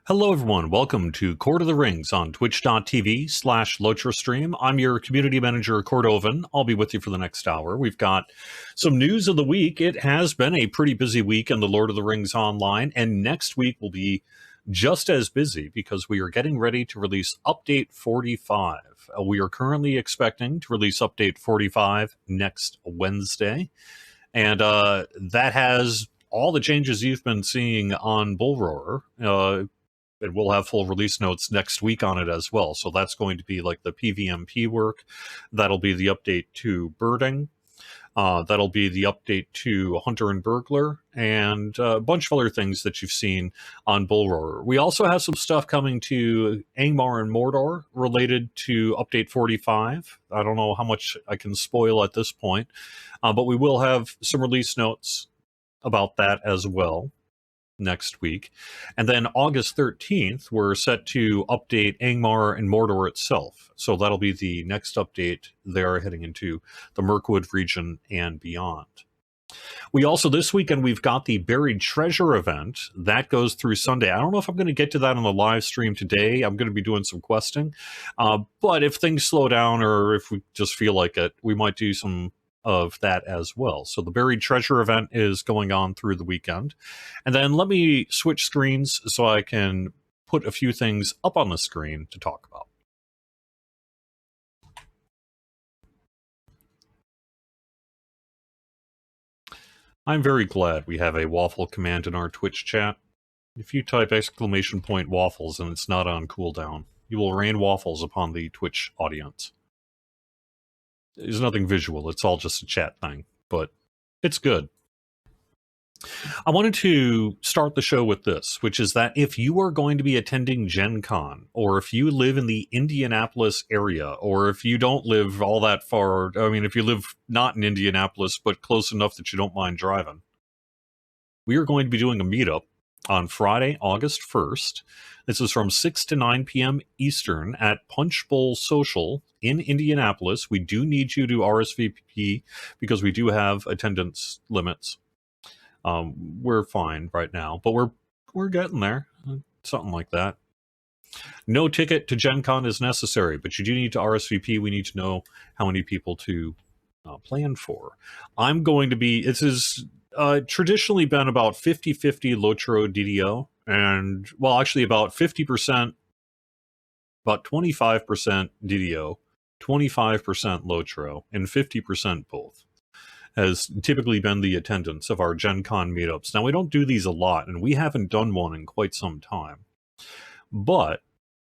Hello everyone, welcome to Court of the Rings on twitch.tv/LotraStream. I'm your community manager, Cordovan. I'll be with you for the next hour. We've got some news of the week. It has been a pretty busy week in the Lord of the Rings Online, and next week will be just as busy because we are getting ready to release Update 45. We are currently expecting to release Update 45 next Wednesday, and that has all the changes you've been seeing on Bull Roar. And we'll have full release notes next week on it as well. So that's going to be like the PVMP work. That'll be the update to birding. That'll be the update to Hunter and Burglar, and a bunch of other things that you've seen on Bull Roar. We also have some stuff coming to Angmar and Mordor related to Update 45. I don't know how much I can spoil at this point, but we will have some release notes about that as well next week. And then August 13th, we're set to update Angmar and Mordor itself. So that'll be the next update there, heading into the Mirkwood region and beyond. We also, this weekend, we've got the Buried Treasure event. That goes through Sunday. I don't know if I'm going to get to that on the live stream today. I'm going to be doing some questing. But if things slow down or if we just feel like it, we might do some of that as well. So the Buried Treasure event is going on through the weekend. And then let me switch screens so I can put a few things up on the screen to talk about. I'm very glad we have a waffle command in our Twitch chat. If you type !waffles and it's not on cooldown, you will rain waffles upon the Twitch audience. There's nothing visual, it's all just a chat thing, but it's good. I wanted to start the show with this, which is that if you are going to be attending GenCon, or if you live in the Indianapolis area, or if you don't live all that far, I mean, if you live not in Indianapolis, but close enough that you don't mind driving, we are going to be doing a meetup on Friday, August 1st. This is from 6 to 9 p.m. Eastern at Punch Bowl Social in Indianapolis. We do need you to RSVP because we do have attendance limits. We're fine right now, but we're getting there. Something like that. No ticket to GenCon is necessary, but you do need to RSVP. We need to know how many people to plan for. I'm going to be, this is traditionally been about 50-50 Lotro DDO, and, well, actually about 50%, about 25% DDO, 25% Lotro, and 50% both has typically been the attendance of our GenCon meetups. Now, we don't do these a lot, and we haven't done one in quite some time. But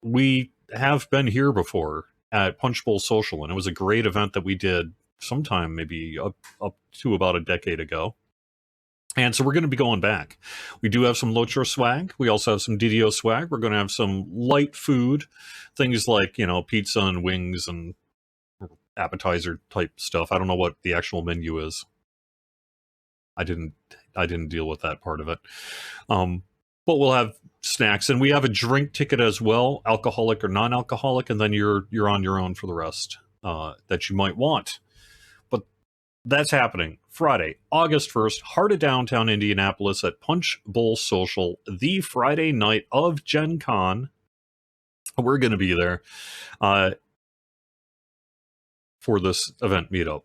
we have been here before at Punch Bowl Social, and it was a great event that we did sometime maybe up to about a decade ago. And so we're going to be going back. We do have some Lotro swag. We also have some DDO swag. We're going to have some light food, things like, you know, pizza and wings and appetizer type stuff. I don't know what the actual menu is. I didn't deal with that part of it. But we'll have snacks, and we have a drink ticket as well, alcoholic or non-alcoholic, and then you're on your own for the rest that you might want. But that's happening Friday, August 1st, heart of downtown Indianapolis at Punch Bowl Social, the Friday night of GenCon. We're going to be there for this event meetup.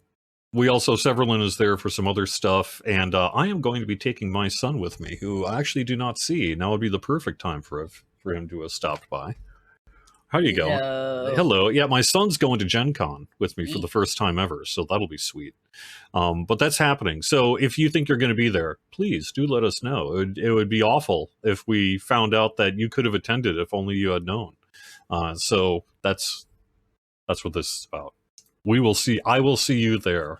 We also, Severlin is there for some other stuff, and I am going to be taking my son with me, who I actually do not see. Now would be the perfect time for him to have stopped by. How you going? Hello. Yeah, my son's going to GenCon with me for the first time ever, so that'll be sweet. But that's happening. So if you think you're going to be there, please do let us know. It would be awful if we found out that you could have attended if only you had known. So that's what this is about. We will see. I will see you there.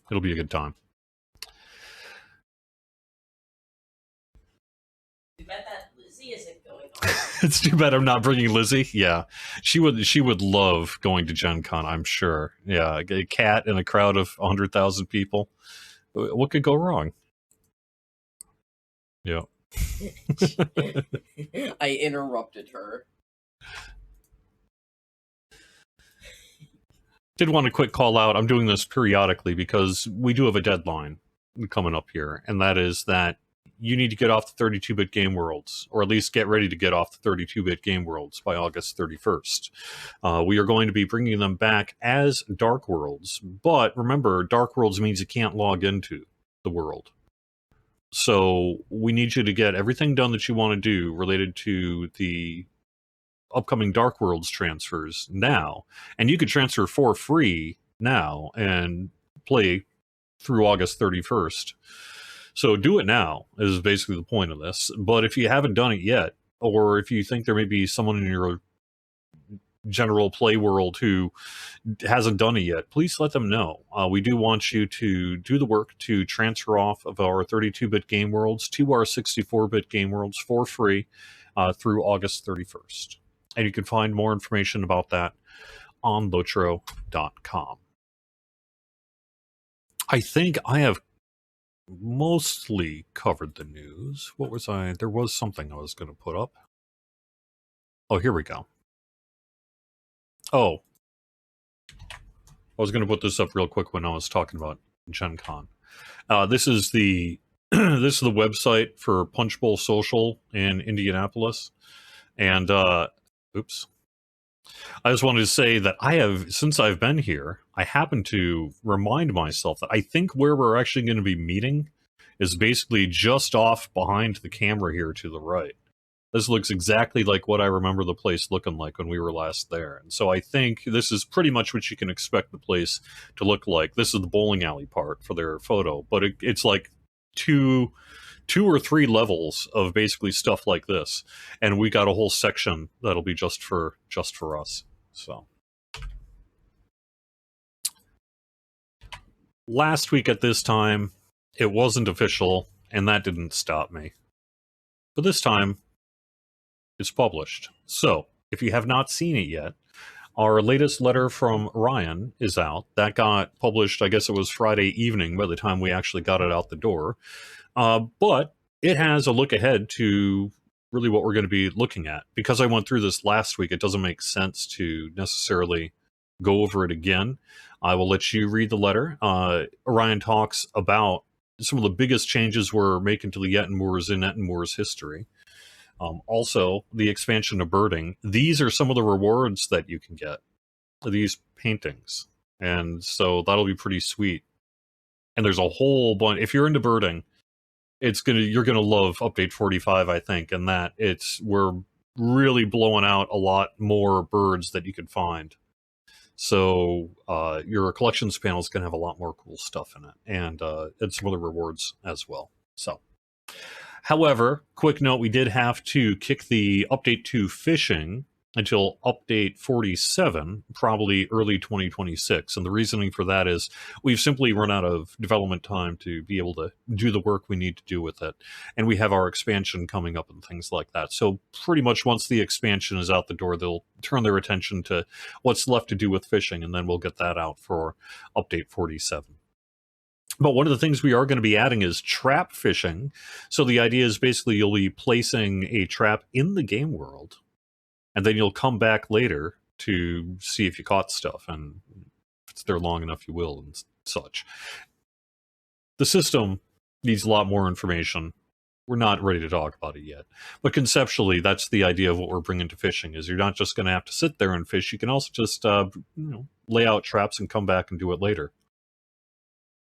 It'll be a good time. Too bad that Lizzie isn't going on. It's too bad I'm not bringing Lizzie. Yeah, she would love going to GenCon, I'm sure. Yeah, a cat in a crowd of 100,000 people. What could go wrong? Yeah. I interrupted her. Did want to quick call out, I'm doing this periodically because we do have a deadline coming up here, and that is that you need to get off the 32-bit game worlds, or at least get ready to get off the 32-bit game worlds by August 31st. We are going to be bringing them back as Dark Worlds, but remember, Dark Worlds means you can't log into the world. So we need you to get everything done that you want to do related to the upcoming Dark Worlds transfers now, and you could transfer for free now and play through August 31st. So do it now is basically the point of this. But if you haven't done it yet, or if you think there may be someone in your general play world who hasn't done it yet, please let them know. We do want you to do the work to transfer off of our 32-bit game worlds to our 64-bit game worlds for free through August 31st. And you can find more information about that on lotro.com. I think I have mostly covered the news. What was I? There was something I was going to put up. Oh, here we go. Oh, I was going to put this up real quick when I was talking about GenCon. This is the this is the website for Punch Bowl Social in Indianapolis, and oops. I just wanted to say that I have, since I've been here, I happen to remind myself that I think where we're actually going to be meeting is basically just off behind the camera here to the right. This looks exactly like what I remember the place looking like when we were last there. And so I think this is pretty much what you can expect the place to look like. This is the bowling alley part for their photo, but it's like two or three levels of basically stuff like this, and we got a whole section that'll be just for us. So last week at this time it wasn't official, and that didn't stop me, but this time it's published. So if you have not seen it yet, our latest letter from Orion is out. That got published, I guess it was Friday evening by the time we actually got it out the door. But it has a look ahead to really what we're going to be looking at. Because I went through this last week, it doesn't make sense to necessarily go over it again. I will let you read the letter. Orion talks about some of the biggest changes we're making to the Yet and Moors in Yet and Moors history. Also, the expansion of birding. These are some of the rewards that you can get. These paintings. And so that'll be pretty sweet. And there's a whole bunch. If you're into birding, you're gonna love update 45, I think, and that we're really blowing out a lot more birds that you can find. So your collections panel is gonna have a lot more cool stuff in it, and some other rewards as well. So, however, quick note: we did have to kick the update to fishing until update 47, probably early 2026. And the reasoning for that is we've simply run out of development time to be able to do the work we need to do with it. And we have our expansion coming up and things like that. So pretty much once the expansion is out the door, they'll turn their attention to what's left to do with fishing, and then we'll get that out for update 47. But one of the things we are going to be adding is trap fishing. So the idea is basically you'll be placing a trap in the game world, and then you'll come back later to see if you caught stuff, and if it's there long enough, you will, and such. The system needs a lot more information. We're not ready to talk about it yet. But conceptually, that's the idea of what we're bringing to fishing, is you're not just going to have to sit there and fish. You can also just lay out traps and come back and do it later,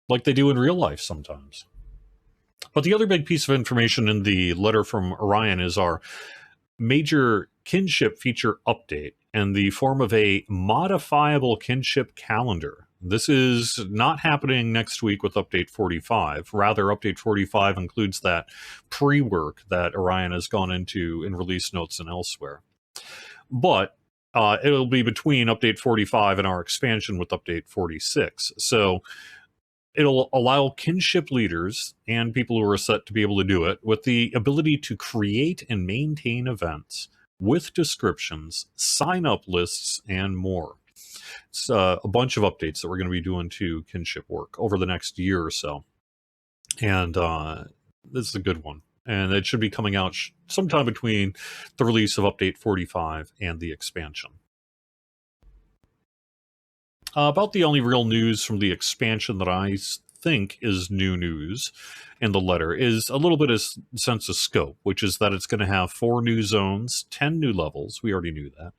like they do in real life sometimes. But the other big piece of information in the letter from Orion is our major kinship feature update in the form of a modifiable kinship calendar. This is not happening next week with update 45. Rather, update 45 includes that pre-work that Orion has gone into in release notes and elsewhere. But it'll be between update 45 and our expansion with update 46. So it'll allow kinship leaders and people who are set to be able to do it with the ability to create and maintain events with descriptions, sign-up lists, and more. It's a bunch of updates that we're going to be doing to kinship work over the next year or so. And this is a good one. And it should be coming out sometime between the release of update 45 and the expansion. About the only real news from the expansion that I think is new news in the letter is a little bit of sense of scope, which is that it's going to have 4 new zones, 10 new levels. We already knew that.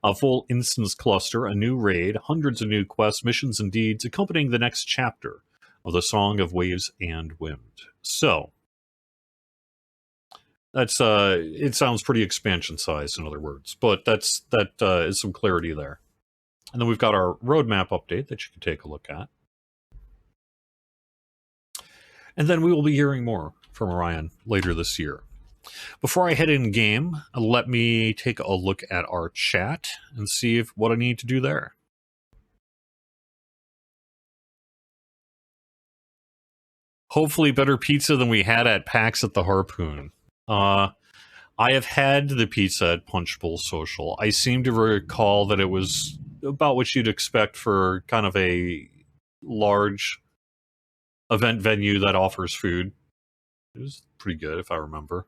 A full instance cluster, a new raid, hundreds of new quests, missions, and deeds accompanying the next chapter of the Song of Waves and Wind. So, that's it sounds pretty expansion sized, in other words, but that is some clarity there. And then we've got our roadmap update that you can take a look at. And then we will be hearing more from Orion later this year. Before I head in game, let me take a look at our chat and see what I need to do there. Hopefully better pizza than we had at PAX at the Harpoon. I have had the pizza at Punch Bowl Social. I seem to recall that it was about what you'd expect for kind of a large event venue that offers food. It was pretty good, if I remember.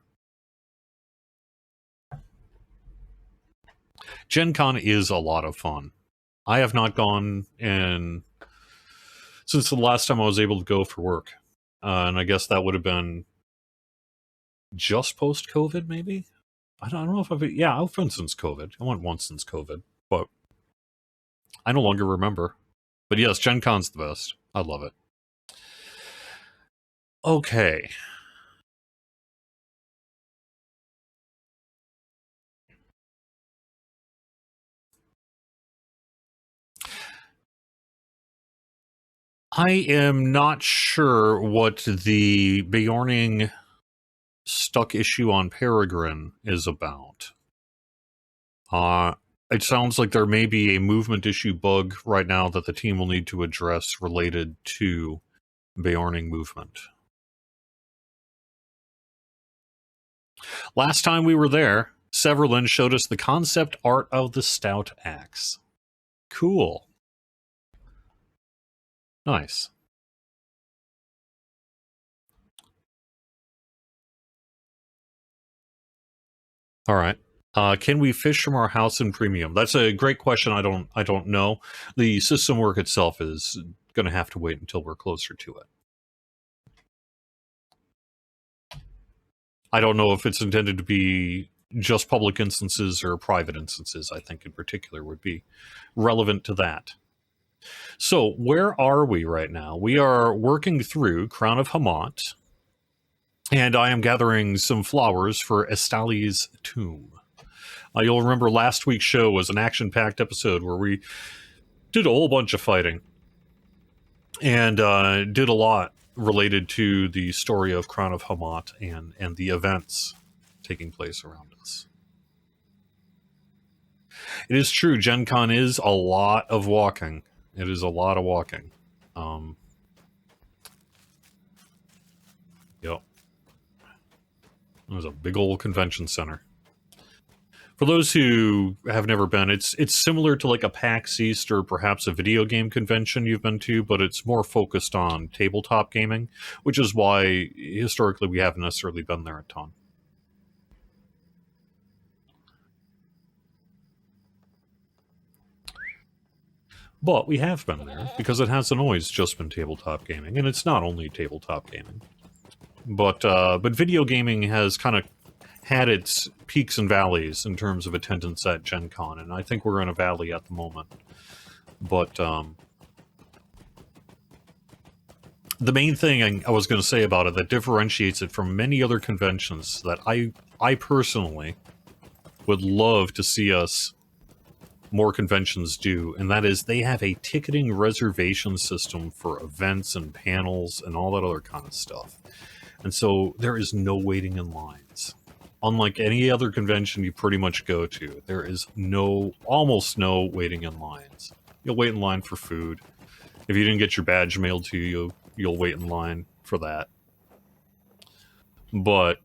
GenCon is a lot of fun. I have not gone in since the last time I was able to go for work. And I guess that would have been just post-COVID, maybe? I don't know if I've been since COVID. I went once since COVID, but I no longer remember. But yes, GenCon's the best. I love it. Okay. I am not sure what the Bjorning stuck issue on Peregrine is about. It sounds like there may be a movement issue bug right now that the team will need to address related to Bjorning movement. Last time we were there, Severlin showed us the concept art of the stout axe. Cool. Nice. All right. Can we fish from our house in premium? That's a great question. I don't know. The system work itself is going to have to wait until we're closer to it. I don't know if it's intended to be just public instances or private instances. I think in particular would be relevant to that. So where are we right now? We are working through Crown of Hamat, and I am gathering some flowers for Estali's tomb. You'll remember last week's show was an action-packed episode where we did a whole bunch of fighting and did a lot related to the story of Crown of Hamat and the events taking place around us. It is true, GenCon is a lot of walking. It is a lot of walking. Yep. It was a big old convention center. For those who have never been, it's similar to like a PAX East or perhaps a video game convention you've been to, but it's more focused on tabletop gaming, which is why historically we haven't necessarily been there a ton. But we have been there because it hasn't always just been tabletop gaming, and it's not only tabletop gaming. But video gaming has kind of had its peaks and valleys in terms of attendance at GenCon, and I think we're in a valley at the moment. But the main thing I was going to say about it that differentiates it from many other conventions that I personally would love to see us more conventions do, and that is they have a ticketing reservation system for events and panels and all that other kind of stuff. And so there is no waiting in lines. Unlike any other convention you pretty much go to, there is almost no waiting in lines. You'll wait in line for food. If you didn't get your badge mailed to you, you'll wait in line for that. But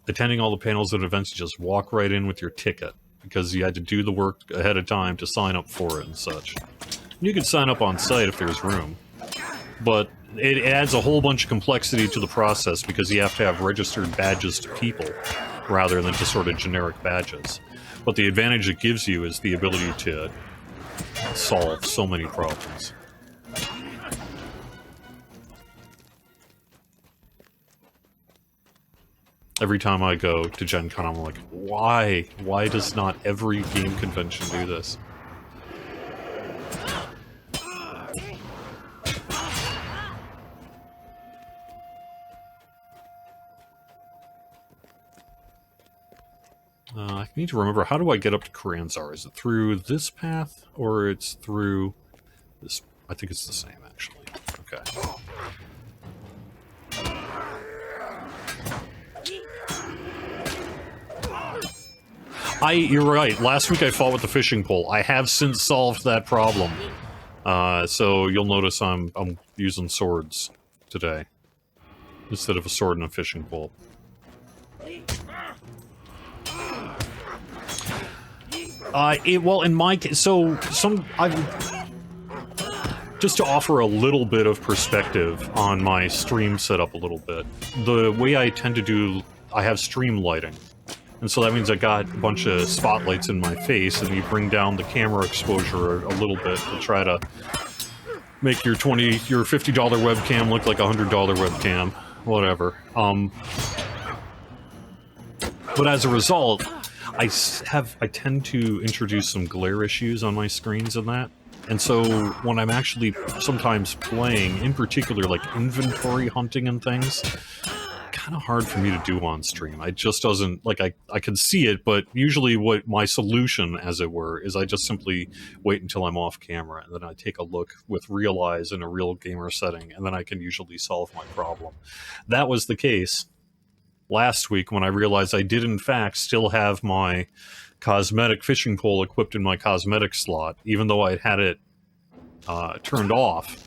attending all the panels and events, you just walk right in with your ticket because you had to do the work ahead of time to sign up for it and such. You can sign up on site if there's room, but it adds a whole bunch of complexity to the process because you have to have registered badges to people rather than just sort of generic badges. But the advantage it gives you is the ability to solve so many problems. Every time I go to GenCon, I'm like, why? Why does not every game convention do this? I need to remember, how do I get up to Karanzar? Is it through this path, or it's through this? I think it's the same, actually. Okay. You're right. Last week I fought with the fishing pole. I have since solved that problem. So you'll notice I'm using swords today instead of a sword and a fishing pole. Well, in my case, just to offer a little bit of perspective on my stream setup a little bit. The way I tend to do, I have stream lighting. And so that means I got a bunch of spotlights in my face, and you bring down the camera exposure a little bit to try to make your $50 webcam look like a $100 webcam. Whatever. But as a result, I tend to introduce some glare issues on my screens and that. And so when I'm actually sometimes playing, in particular like inventory hunting and things, kind of hard for me to do on stream. I just doesn't, like, I can see it, but usually what my solution, as it were, is I just simply wait until I'm off camera, and then I take a look with real eyes in a real gamer setting, and then I can usually solve my problem. That was the case last week when I realized I did in fact still have my cosmetic fishing pole equipped in my cosmetic slot, even though I had it turned off.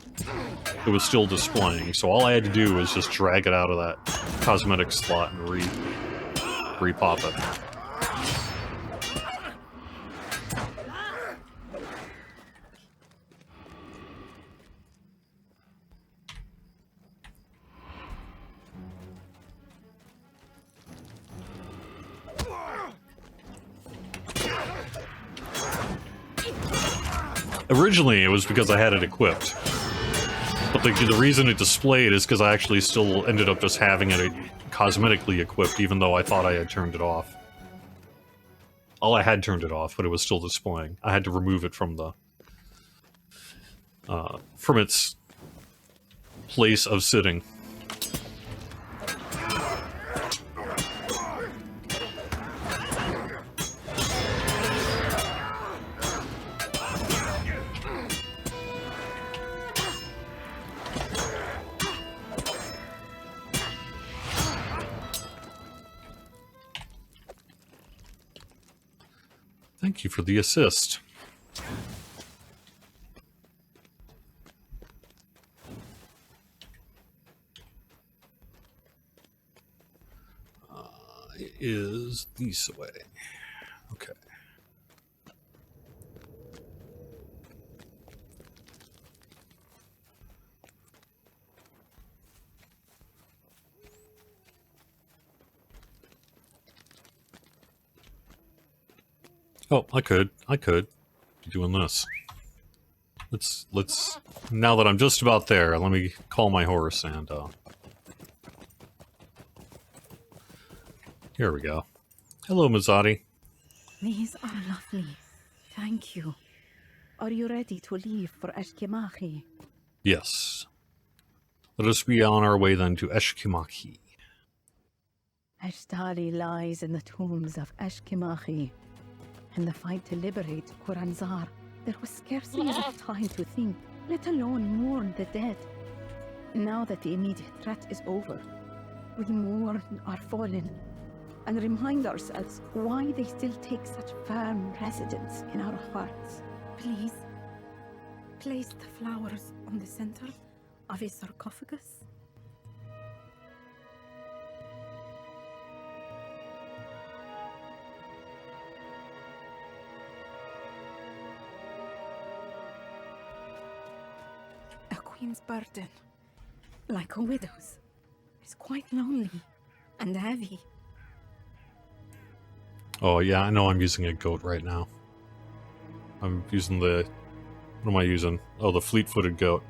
It was still displaying, so all I had to do was just drag it out of that cosmetic slot and re-pop it. Originally, it was because I had it equipped. But the reason it displayed is because I actually still ended up just having it cosmetically equipped, even though I thought I had turned it off. I had turned it off, but it was still displaying. I had to remove it from the... from its place of sitting. Thank you for the assist. It is this way. Okay. Oh, I could be doing this. Let's now that I'm just about there, let me call my horse and here we go. Hello, Mazati. These are lovely. Thank you. Are you ready to leave for Eshkimachi? Yes. Let us be on our way then to Eshkimachi. Ashtali lies in the tombs of Eshkimachi. In the fight to liberate Kuranzar, there was scarcely enough time to think, let alone mourn the dead. Now that the immediate threat is over, we mourn our fallen and remind ourselves why they still take such firm residence in our hearts. Please, place the flowers on the center of a sarcophagus. A queen's burden, like a widow's, is quite lonely and heavy. Oh yeah, I know I'm using a goat right now. I'm using the... What am I using? Oh, the fleet-footed goat.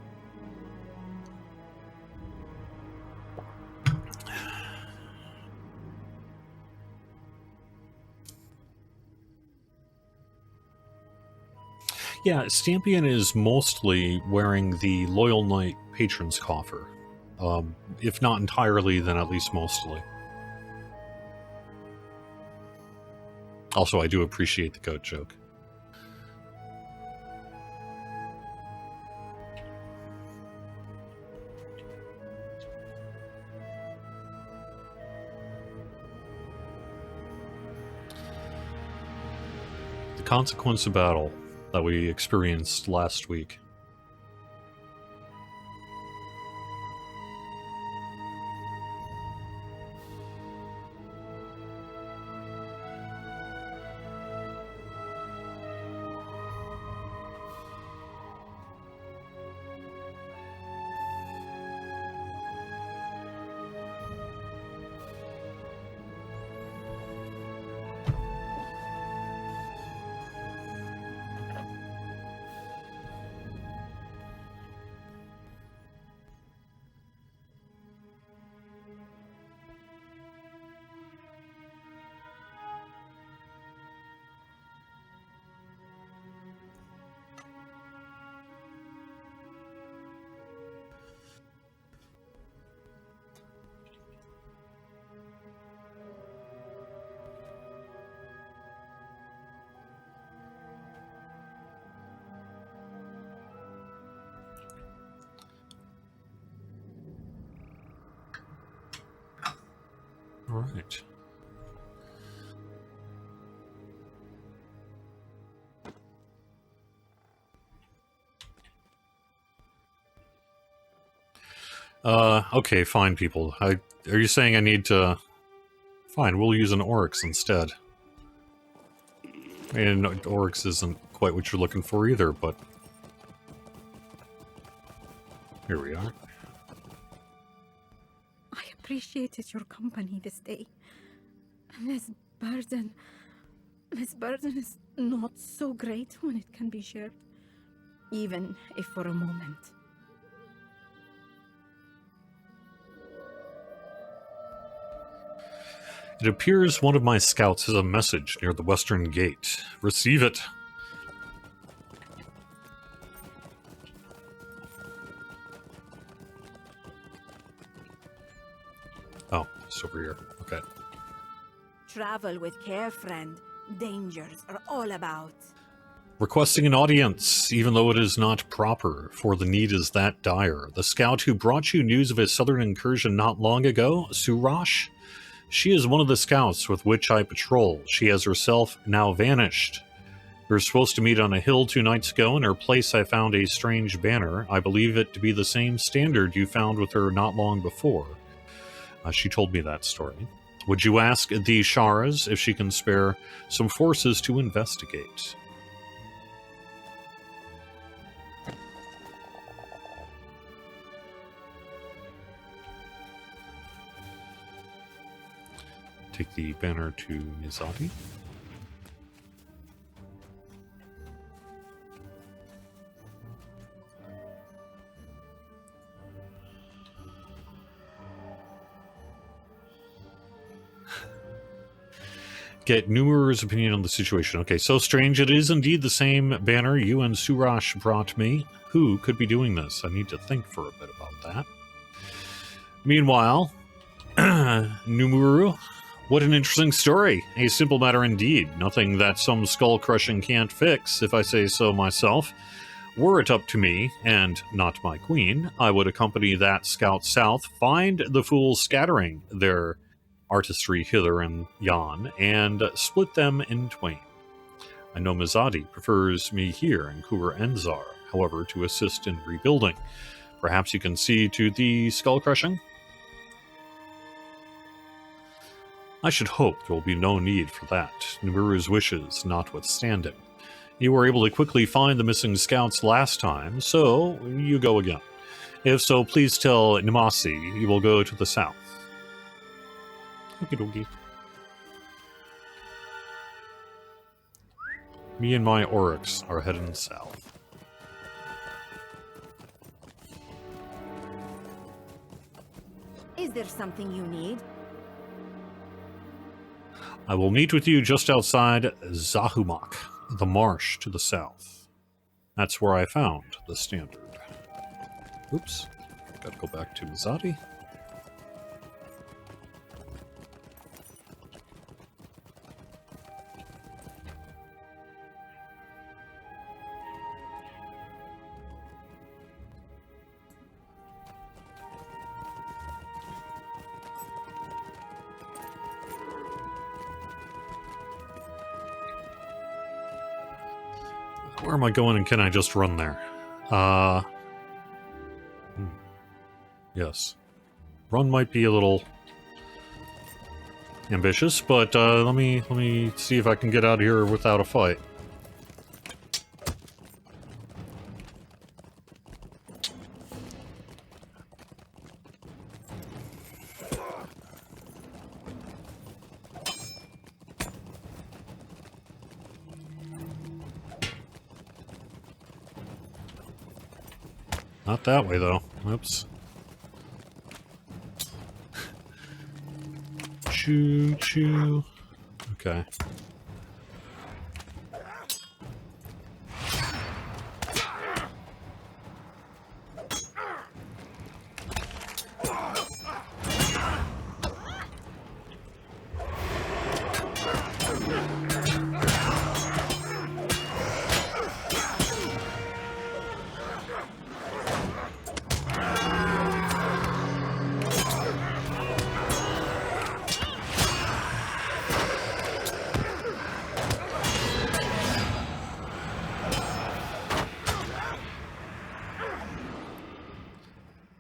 Yeah, Stampion is mostly wearing the Loyal Knight Patron's Coffer. If not entirely, then at least mostly. Also, I do appreciate the goat joke. The consequence of battle that we experienced last week. All right. Okay, fine, people. Are you saying I need to... Fine, we'll use an Oryx instead. I mean, Oryx isn't quite what you're looking for either, but... Here we are. I appreciated your company this day. Miss Burden is not so great when it can be shared, even if for a moment. It appears one of my scouts has a message near the western gate. Receive it. Oh, it's over here. Okay. Travel with care, friend. Dangers are all about. Requesting an audience, even though it is not proper, for the need is that dire. The scout who brought you news of his southern incursion not long ago, Surash? She is one of the scouts with which I patrol. She has herself now vanished. We were supposed to meet on a hill 2 nights ago. In her place I found a strange banner. I believe it to be the same standard you found with her not long before. She told me that story. Would you ask the Sharas if she can spare some forces to investigate? Take the banner to Mazati. Get Numer's opinion on the situation. Okay, so strange. It is indeed the same banner you and Surash brought me. Who could be doing this? I need to think for a bit about that. Meanwhile, Numuru, what an interesting story. A simple matter indeed. Nothing that some skull-crushing can't fix, if I say so myself. Were it up to me, and not my queen, I would accompany that scout south, find the fools scattering their artistry hither and yon, and split them in twain. I know Mazati prefers me here in Kur Enzar, however, to assist in rebuilding. Perhaps you can see to the skull-crushing? I should hope there will be no need for that, Numeru's wishes notwithstanding. You were able to quickly find the missing scouts last time, so you go again. If so, please tell Nimasi you will go to the south. Okie dokie. Me and my Oryx are heading south. Is there something you need? I will meet with you just outside Zahumak, the marsh to the south. That's where I found the standard. Oops. Gotta go back to Mazati. Where am I going and can I just run there? Yes. Run might be a little ambitious, but let me see if I can get out of here without a fight. Not that way, though. Oops. Choo choo. Okay.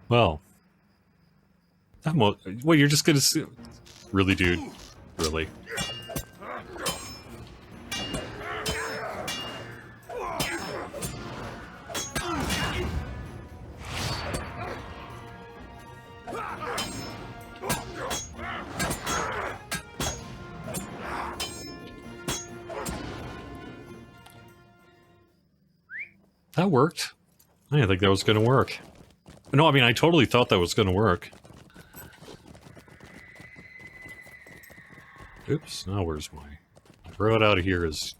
Well, that wait, you're just gonna see? Really, dude? Really? That worked. I didn't think that was gonna work. No, I mean, I totally thought that was going to work. Oops, now where's my... Throw it out of here is...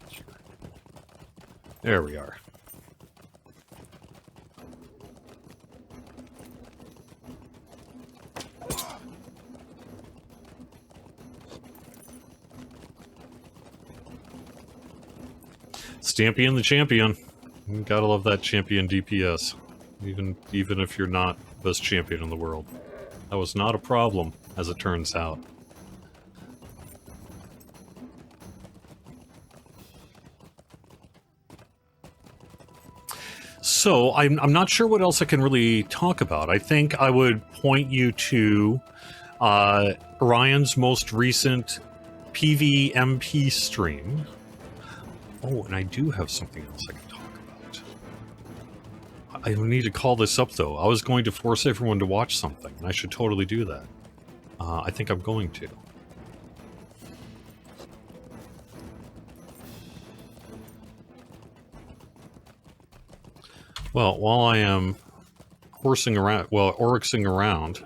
There we are. Stampion the champion. You gotta love that champion DPS. Even if you're not best champion in the world. That was not a problem, as it turns out. So, I'm not sure what else I can really talk about. I think I would point you to Orion's most recent PvMP stream. Oh, and I do have something else I can talk about. I need to call this up, though. I was going to force everyone to watch something, and I should totally do that. I think I'm going to. Well, while I am horsing around, well, oryxing around...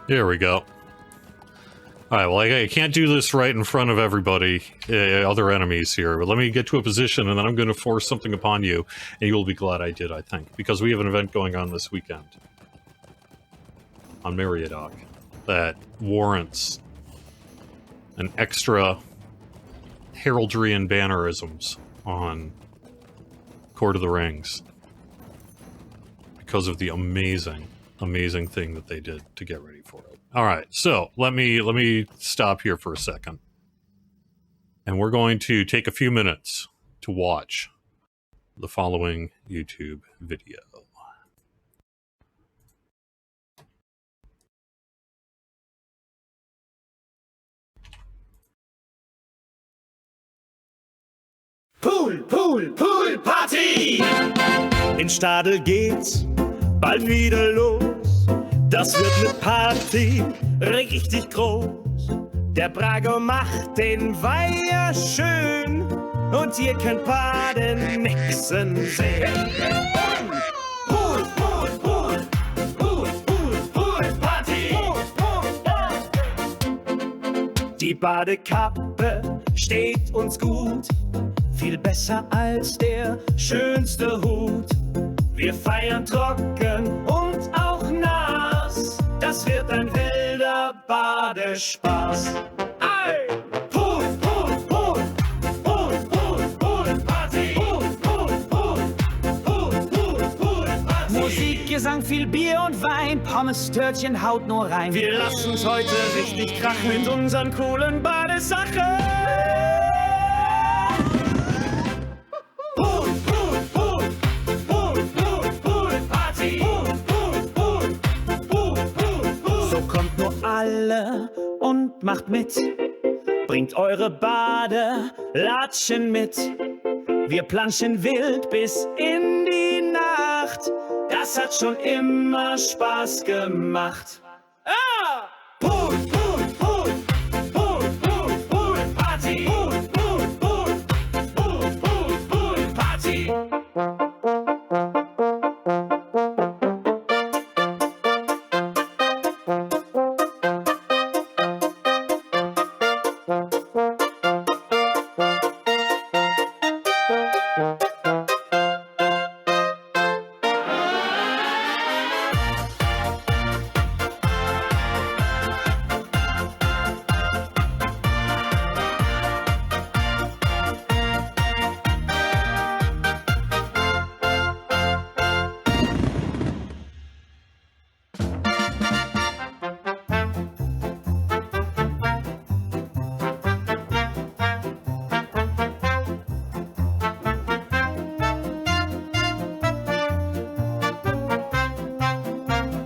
There we go. Alright, well, I can't do this right in front of everybody, other enemies here, but let me get to a position and then I'm going to force something upon you, and you will be glad I did, I think, because we have an event going on this weekend on Meriadoc that warrants an extra heraldry and bannerisms on Court of the Rings because of the amazing thing that they did to get ready for it. All right, so let me stop here for a second, and we're going to take a few minutes to watch the following YouTube video. Pool Party! In Stadel geht's bald wieder los. Das wird ne Party richtig groß. Der Brago macht den Weiher schön. und ihr könnt baden, mixen, sehen. Pool, Pool, Pool, Pool, Pool, Pool, Party. Die Badekappe steht uns gut, viel besser als der schönste Hut. Wir feiern trocken und auch nass, das wird ein wilder Badespaß. Ei! Pool, Pool, Pool, Pool, Pool, Pool, Party. Pool, Pool, Pool, Pool, Pool, Pool, Party. Musik, Gesang, viel Bier und Wein, Pommes, Törtchen, haut nur rein. Wir lassen's heute richtig krachen mit unseren coolen Badesachen. Pool, Pool, Pool, Pool, Pool, Pool, Party. Pool, Pool, Pool, Pool, Pool, Pool. So kommt nur alle und macht mit. Bringt eure Badelatschen mit. Wir planschen wild bis in die Nacht. Das hat schon immer Spaß gemacht. Ah! Pool, Pool, Pool, Pool, Pool, Pool, Party. Pool, Pool, Pool, Pool, Pool, Pool, Party.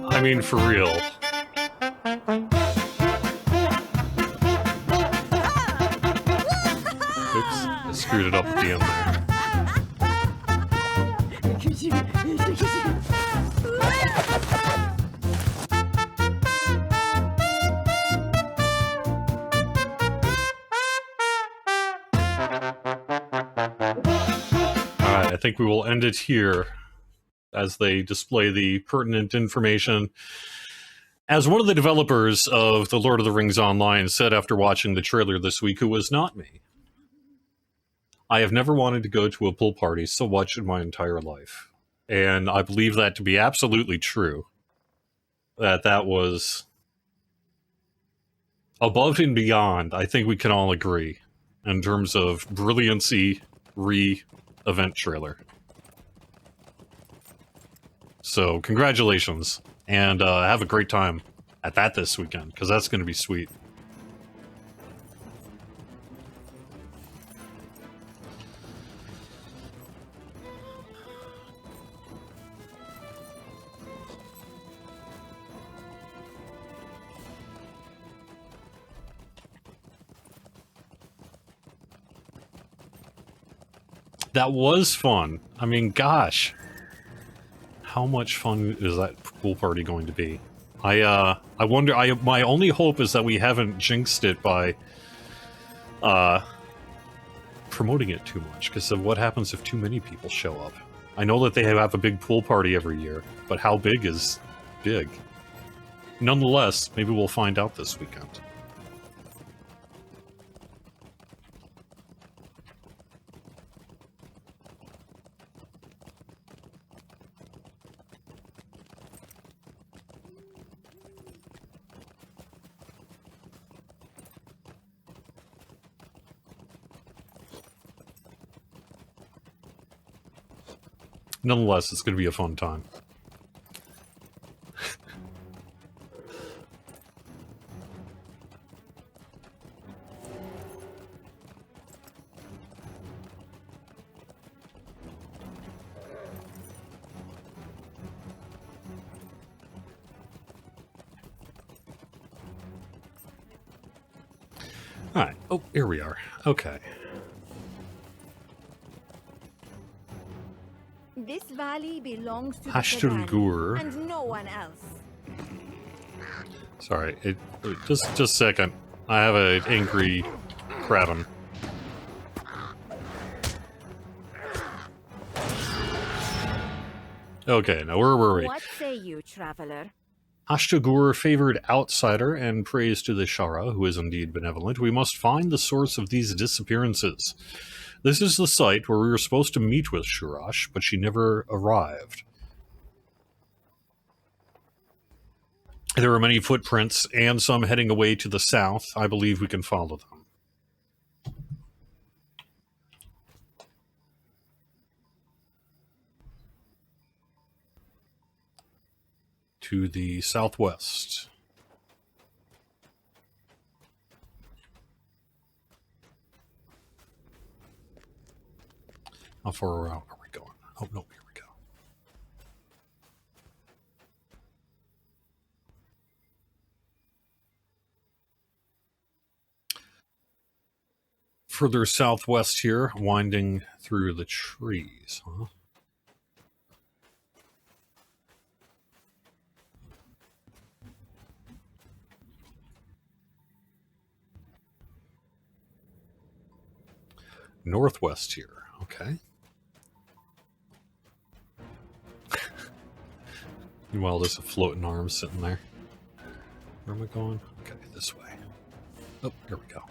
I mean, for real. Oops, I screwed it up at the end there. Alright, I think we will end it here as they display the pertinent information. As one of the developers of The Lord of the Rings Online said after watching the trailer this week, who was not me, I have never wanted to go to a pool party so much in my entire life. And I believe that to be absolutely true. That was above and beyond, I think we can all agree, in terms of brilliancy re-event trailer. So, congratulations, and have a great time at that this weekend, because that's going to be sweet. That was fun. I mean, gosh. How much fun is that pool party going to be? I wonder, my only hope is that we haven't jinxed it by promoting it too much, because of what happens if too many people show up. I know that they have a big pool party every year, but how big is big? Nonetheless, maybe we'll find out this weekend. Nonetheless, it's going to be a fun time. Alright, oh, here we are. Okay. This valley belongs to the Ashtul Khazan Gur. and no one else. Sorry, just a second. I have an angry Kraven. Okay, now where were we? What say you, traveler? Ashtagur favored outsider and prays to the Shara, who is indeed benevolent. We must find the source of these disappearances. This is the site where we were supposed to meet with Shurash, but she never arrived. There are many footprints, and some heading away to the south. I believe we can follow them. To the southwest. How far out are we going? Oh, no, here we go. Further southwest here, winding through the trees, huh? Northwest here, okay. Meanwhile, there's a floating arm sitting there. Where am I going? Okay, this way. Oh, here we go.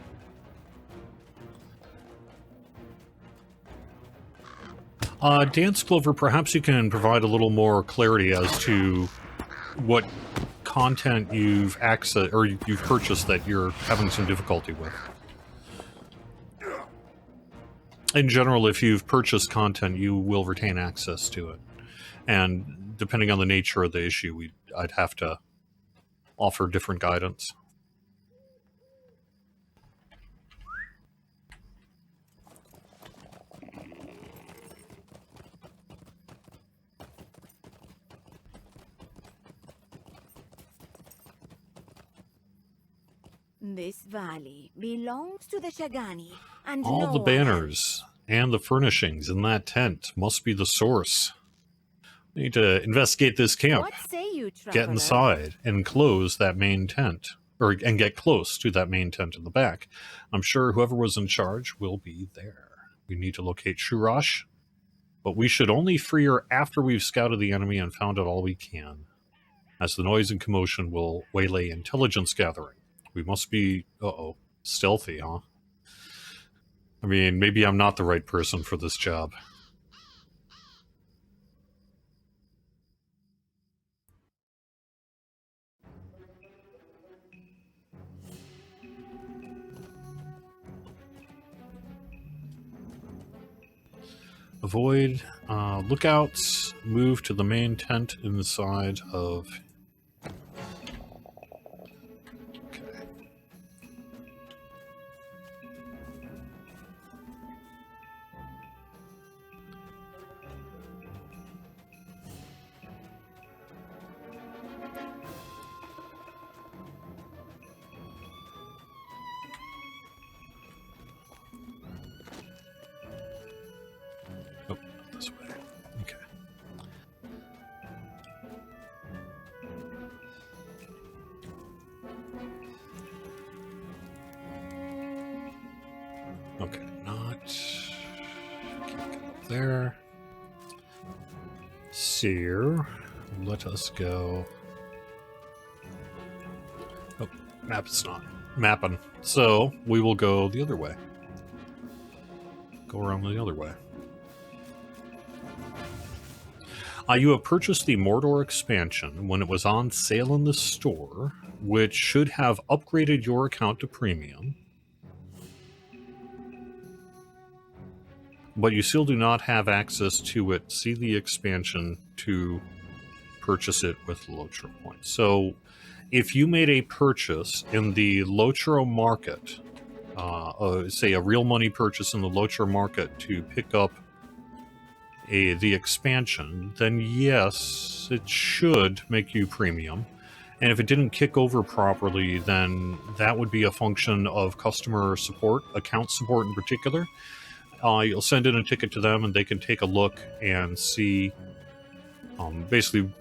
Dance Clover, perhaps you can provide a little more clarity as to what content you've accessed or you've purchased that you're having some difficulty with. In general, if you've purchased content, you will retain access to it. And depending on the nature of the issue, I'd have to offer different guidance. This valley belongs to the Shagani, and All no the one banners and the furnishings in that tent must be the source. We need to investigate this else. camp, What say you, traveler? get inside, and close that main tent, and get close to that main tent in the back. I'm sure whoever was in charge will be there. We need to locate Shurash, but we should only free her after we've scouted the enemy and found out all we can, as the noise and commotion will waylay intelligence gathering. We must be, stealthy, huh? I mean, maybe I'm not the right person for this job. Avoid lookouts, move to the main tent inside of... this way. Okay. Okay, can't get up there. Seer, let us go. Oh, map's not mapping. So, we will go the other way. Go around the other way. You have purchased the Mordor expansion when it was on sale in the store, which should have upgraded your account to premium. But you still do not have access to it. See the expansion to purchase it with Lotro points. So, if you made a purchase in the Lotro market, say a real money purchase in the Lotro market to pick up the expansion, then yes, it should make you premium. And if it didn't kick over properly, then that would be a function of customer support, account support in particular. You'll send in a ticket to them and they can take a look and see basically,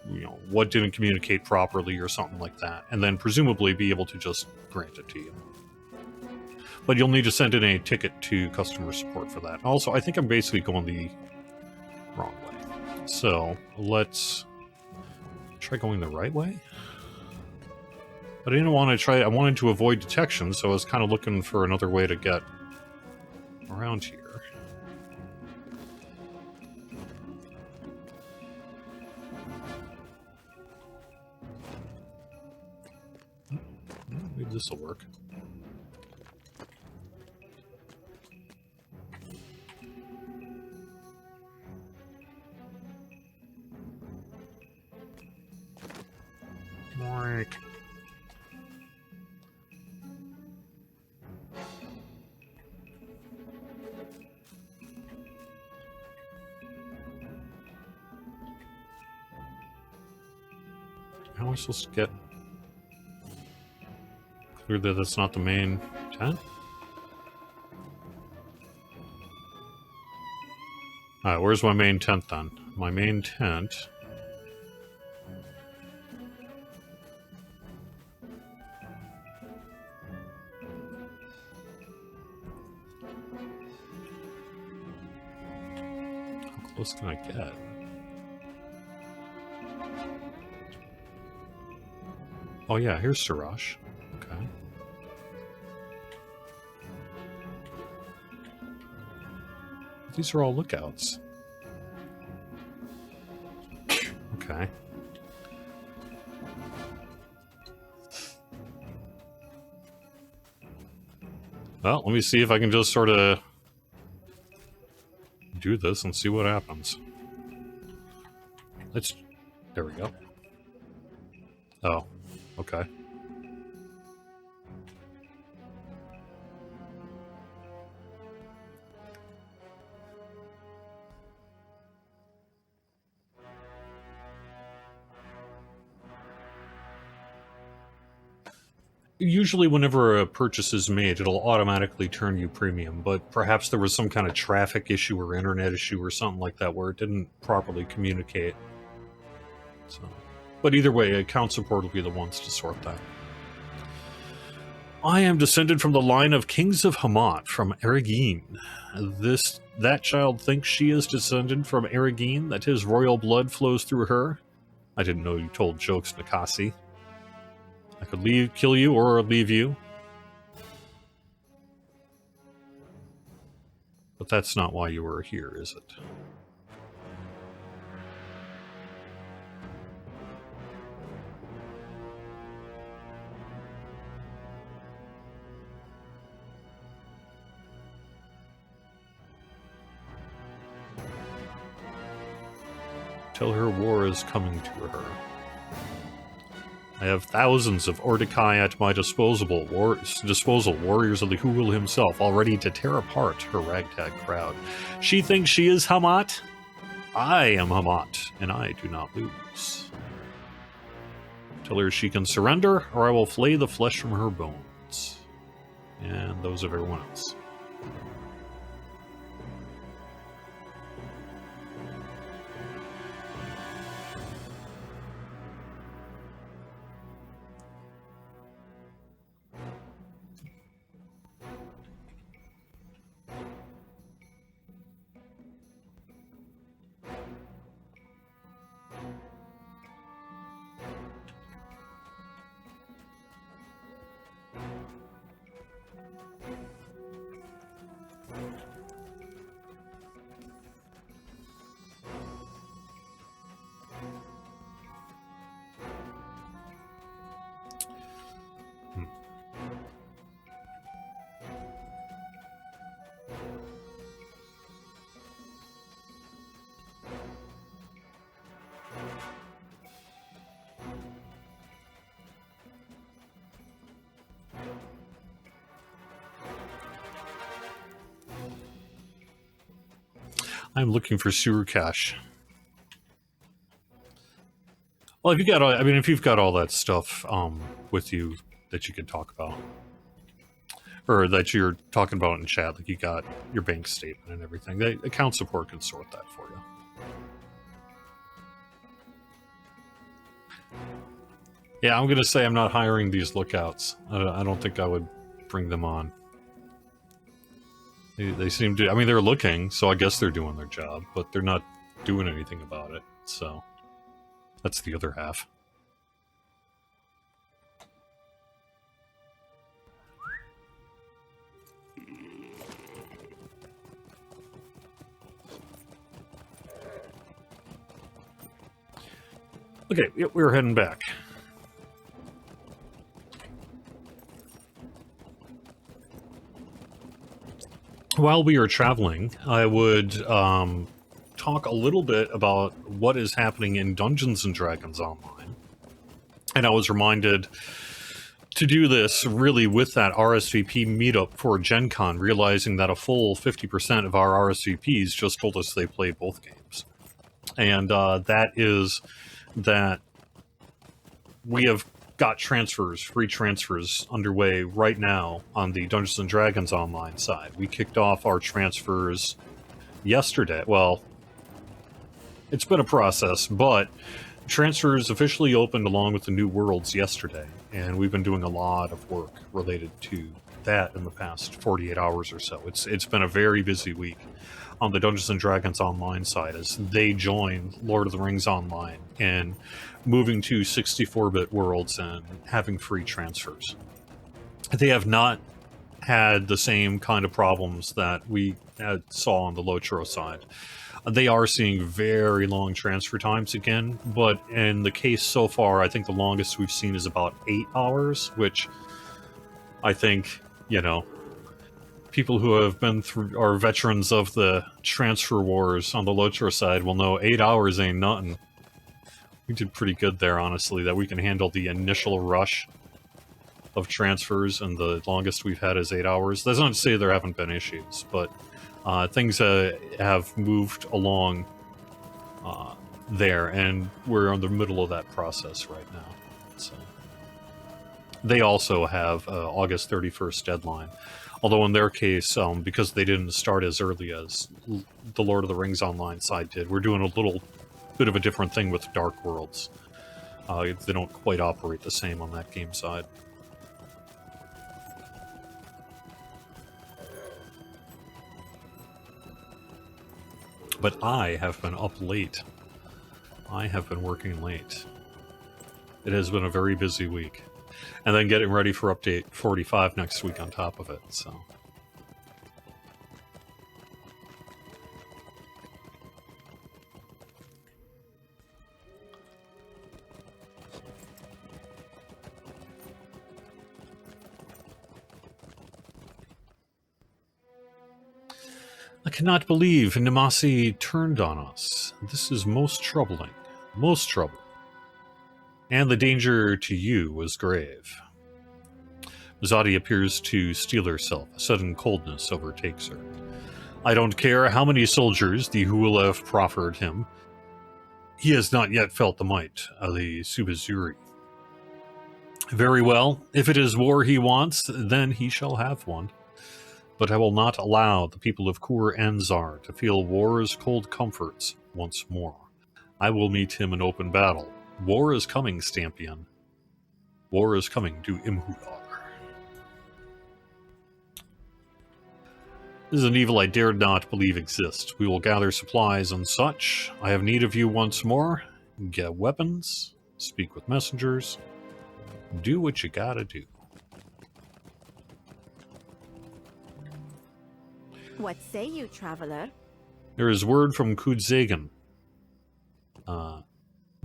what didn't communicate properly or something like that, and then presumably be able to just grant it to you. But you'll need to send in a ticket to customer support for that. Also, I think I'm basically going the wrong way. So, let's try going the right way. But I didn't want to try... I wanted to avoid detection, so I was kind of looking for another way to get around here. Maybe this will work. Mork. How am I supposed to get clear that that's not the main tent? Alright, where's my main tent then? My main tent... How close can I get? Oh yeah, here's Sirash. Okay. These are all lookouts. Okay. Well, let me see if I can just sort of do this and see what happens. Let's... There we go. Oh, okay. Usually whenever a purchase is made, it'll automatically turn you premium, but perhaps there was some kind of traffic issue or internet issue or something like that where it didn't properly communicate. So, but either way, account support will be the ones to sort that. I am descended from the line of kings of Hamat from Erigine. That child thinks she is descended from Erigine, that his royal blood flows through her. I didn't know you told jokes, Nikasi. I could kill you or leave you. But that's not why you were here, is it? Tell her war is coming to her. I have thousands of Ordekai at my disposal, warriors of the Hugel himself, all ready to tear apart her ragtag crowd. She thinks she is Hamat. I am Hamat, and I do not lose. Tell her she can surrender, or I will flay the flesh from her bones. And those of everyone else. I'm looking for sewer cache. Well, if you got, if you've got all that stuff with you that you can talk about, or that you're talking about in chat, like you got your bank statement and everything, account support can sort that for you. Yeah, I'm gonna say I'm not hiring these lookouts. I don't think I would bring them on. They seem to, they're looking, so I guess they're doing their job, but they're not doing anything about it. So that's the other half. Okay, yep, we're heading back. While we are traveling, I would talk a little bit about what is happening in Dungeons & Dragons Online. And I was reminded to do this really with that RSVP meetup for GenCon, realizing that a full 50% of our RSVPs just told us they play both games. And that is that we have got transfers, free transfers underway right now on the Dungeons & Dragons Online side. We kicked off our transfers yesterday. Well, it's been a process, but transfers officially opened along with the new worlds yesterday, and we've been doing a lot of work related to that in the past 48 hours or so. It's been a very busy week on the Dungeons & Dragons Online side as they join Lord of the Rings Online and moving to 64-bit worlds and having free transfers. They have not had the same kind of problems that we saw on the Lotro side. They are seeing very long transfer times again, but in the case so far, I think the longest we've seen is about 8 hours, which I think, you know, people who have been through, are veterans of the transfer wars on the Lotro side will know 8 hours ain't nothing. We did pretty good there, honestly, that we can handle the initial rush of transfers, and the longest we've had is 8 hours. That's not to say there haven't been issues, but things have moved along there, and we're in the middle of that process right now. So they also have August 31st deadline. Although in their case, because they didn't start as early as the Lord of the Rings Online side did, we're doing a little bit of a different thing with Dark Worlds. They don't quite operate the same on that game side. But I have been up late. I have been working late. It has been a very busy week. And then getting ready for update 45 next week on top of it, so. I cannot believe Nimasi turned on us. This is most troubling. Most troubling. And the danger to you was grave. Mazati appears to steel herself. A sudden coldness overtakes her. I don't care how many soldiers the Huil have proffered him. He has not yet felt the might of the Subazuri. Very well. If it is war he wants, then he shall have one. But I will not allow the people of Kur Enzar to feel war's cold comforts once more. I will meet him in open battle. War is coming, Stampion. War is coming to Imhudar. This is an evil I dared not believe exists. We will gather supplies and such. I have need of you once more. Get weapons. Speak with messengers. Do what you gotta do. What say you, traveler? There is word from Kudzagan.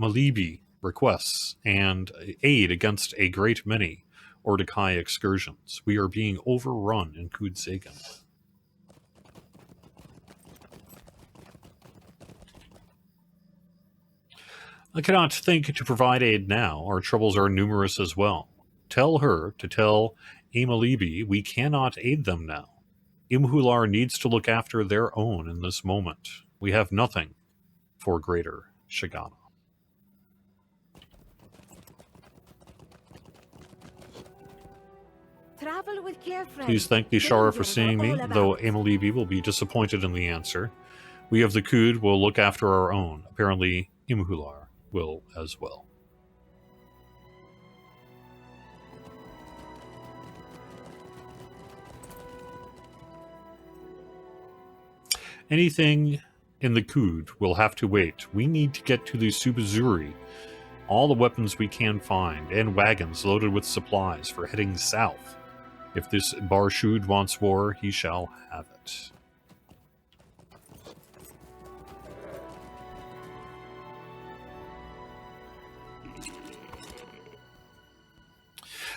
Malibi requests and aid against a great many Ordekai excursions. We are being overrun in Kudzagan. I cannot think to provide aid now. Our troubles are numerous as well. Tell her to tell Amalibi we cannot aid them now. Imhular needs to look after their own in this moment. We have nothing for greater Shigana. Travel with care, friend. Please thank the Shara for Dangers are seeing me, all about. though Amalibi will be disappointed in the answer. We of the Kud will look after our own. Apparently, Imhular will as well. Anything in the Cood will have to wait. We need to get to the Subazuri. All the weapons we can find, and wagons loaded with supplies for heading south. If this Barshud wants war, he shall have it.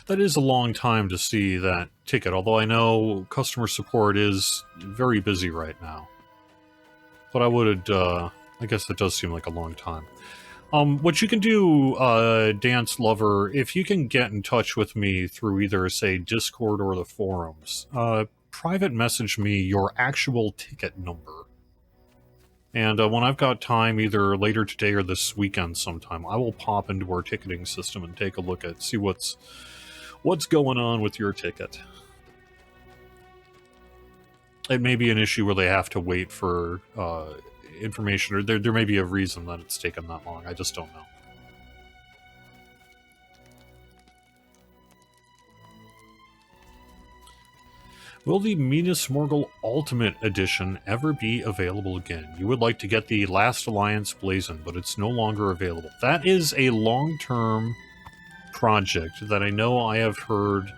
That is a long time to see that ticket, although I know customer support is very busy right now. But I would, I guess that does seem like a long time. What you can do, Dance Lover, if you can get in touch with me through either, say, Discord or the forums, private message me your actual ticket number. And when I've got time, either later today or this weekend sometime, I will pop into our ticketing system and take a look at, see what's going on with your ticket. It may be an issue where they have to wait for information, or there may be a reason that it's taken that long. I just don't know. Will the Minas Morgul Ultimate Edition ever be available again? You would like to get the Last Alliance Blazon, but it's no longer available. That is a long-term project that I know I have heard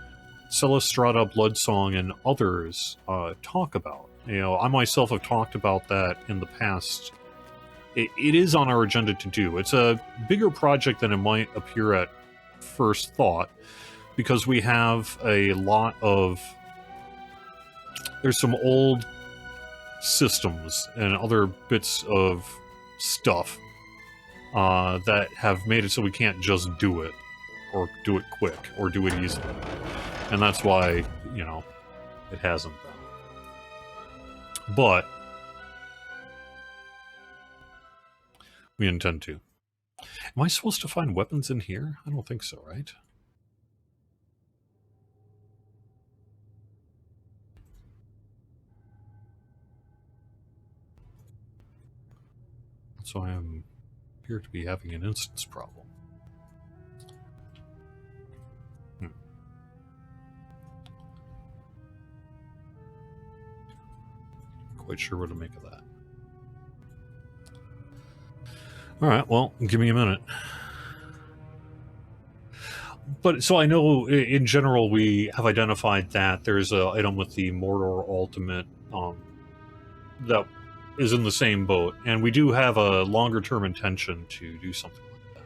Celestrata, Bloodsong, and others talk about. You know, I myself have talked about that in the past. It is on our agenda to do. It's a bigger project than it might appear at first thought, because we have a lot of... There's some old systems and other bits of stuff that have made it so we can't just do it, or do it quick, or do it easily. And that's why, you know, it hasn't been. But we intend to. Am I supposed to find weapons in here? I don't think so, right? So I appear to be having an instance problem. Quite sure what to make of that. Alright, well, give me a minute. But, so I know, in general, we have identified that there's an item with the Mordor Ultimate that is in the same boat, and we do have a longer-term intention to do something like that.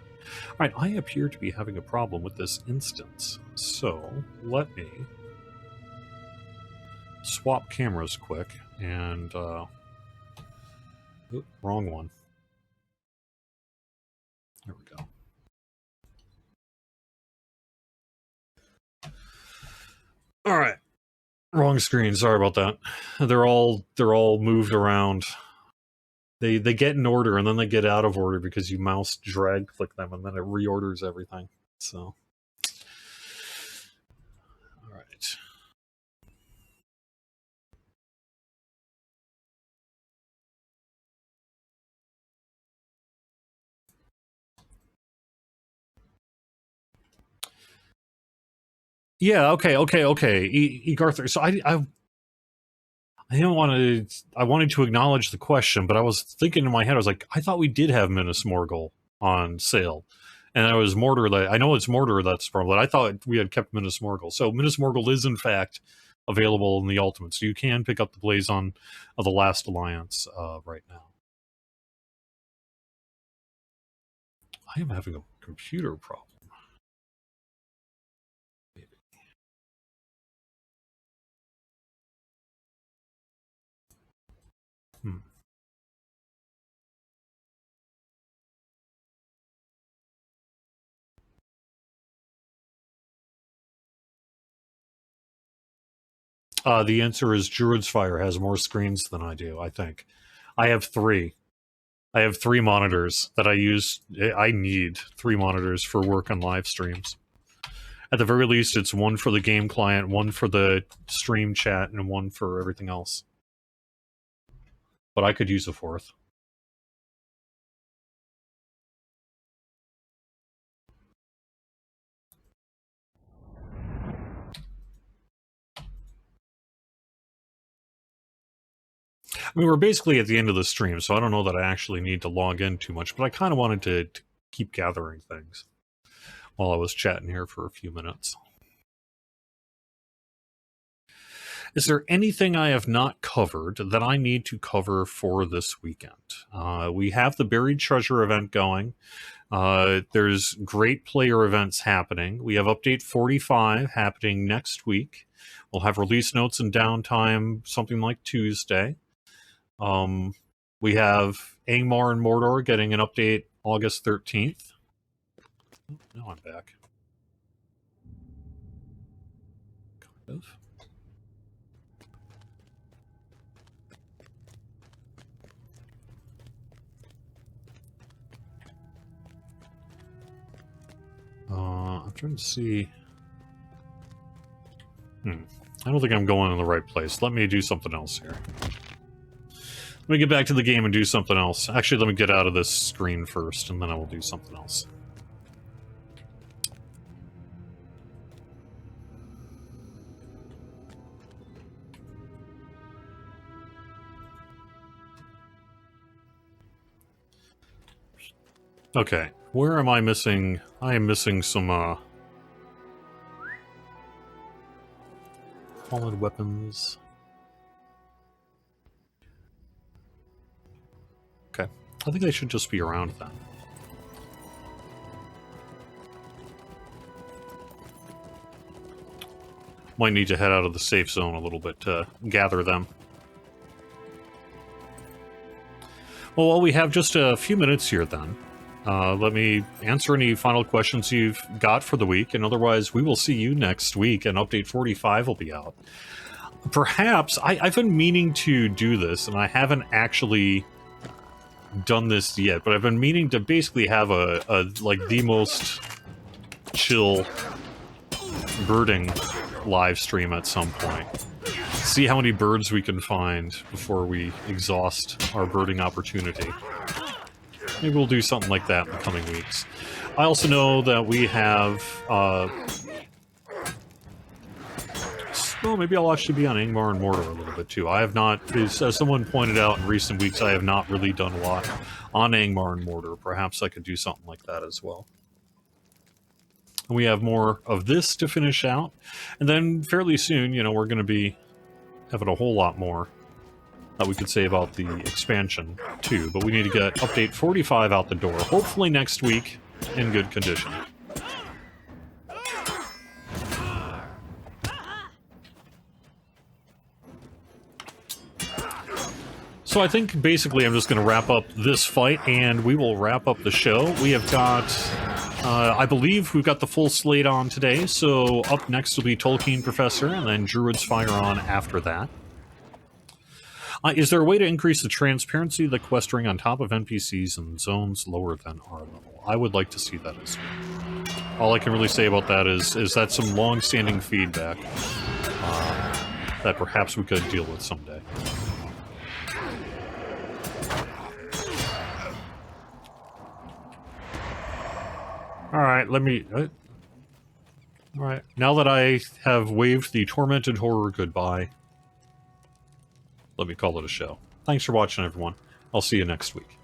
Alright, I appear to be having a problem with this instance, so let me swap cameras quick, and, oop, wrong one. There we go. Alright. Wrong screen, sorry about that. They're all moved around. They get in order and then they get out of order because you mouse drag click them and then it reorders everything. So alright. Yeah, okay. Garther, so I didn't want to. I wanted to acknowledge the question, but I was thinking in my head, I was like, I thought we did have Minas Morgul on sale, and I was Mordor. That I know it's Mordor that's the problem, but I thought we had kept Minas Morgul. So Minas Morgul is in fact available in the Ultimate, so you can pick up the Blazon of the Last Alliance right now. I am having a computer problem. The answer is Druid's Fire has more screens than I do, I think. I have 3. I have 3 monitors that I use. I need 3 monitors for work on live streams. At the very least, it's 1 for the game client, 1 for the stream chat, and 1 for everything else. But I could use a 4th. I mean, we're basically at the end of the stream, so I don't know that I actually need to log in too much, but I kind of wanted to keep gathering things while I was chatting here for a few minutes. Is there anything I have not covered that I need to cover for this weekend? We have the Buried Treasure event going. There's great player events happening. We have Update 45 happening next week. We'll have release notes and downtime something like Tuesday. We have Angmar and Mordor getting an update August 13th. Oh, now I'm back. Kind of. I'm trying to see. I don't think I'm going in the right place. Let me do something else here. Let me get back to the game and do something else. Actually, let me get out of this screen first, and then I will do something else. Okay, where am I missing? I am missing some, fallen weapons. Okay, I think they should just be around then. Might need to head out of the safe zone a little bit to gather them. Well, while we have just a few minutes here then, let me answer any final questions you've got for the week, and otherwise we will see you next week, and Update 45 will be out. Perhaps, I've been meaning to do this, and I haven't actually done this yet, but I've been meaning to basically have like, the most chill birding live stream at some point. See how many birds we can find before we exhaust our birding opportunity. Maybe we'll do something like that in the coming weeks. I also know that we have, well, maybe I'll actually be on Angmar and Mordor a little bit too. I have not, as someone pointed out in recent weeks, I have not really done a lot on Angmar and Mordor. Perhaps I could do something like that as well. And we have more of this to finish out. And then fairly soon, you know, we're going to be having a whole lot more that we could say about the expansion, too. But we need to get Update 45 out the door, hopefully next week, in good condition. So I think, basically, I'm just going to wrap up this fight, and we will wrap up the show. We have got, I believe we've got the full slate on today, so up next will be Tolkien Professor, and then Druid's Fire on after that. Is there a way to increase the transparency of the quest ring on top of NPCs and zones lower than our level? I would like to see that as well. All I can really say about that is that's some long-standing feedback that perhaps we could deal with someday. Alright, let me... Alright, now that I have waved the Tormented Horror goodbye, let me call it a show. Thanks for watching, everyone. I'll see you next week.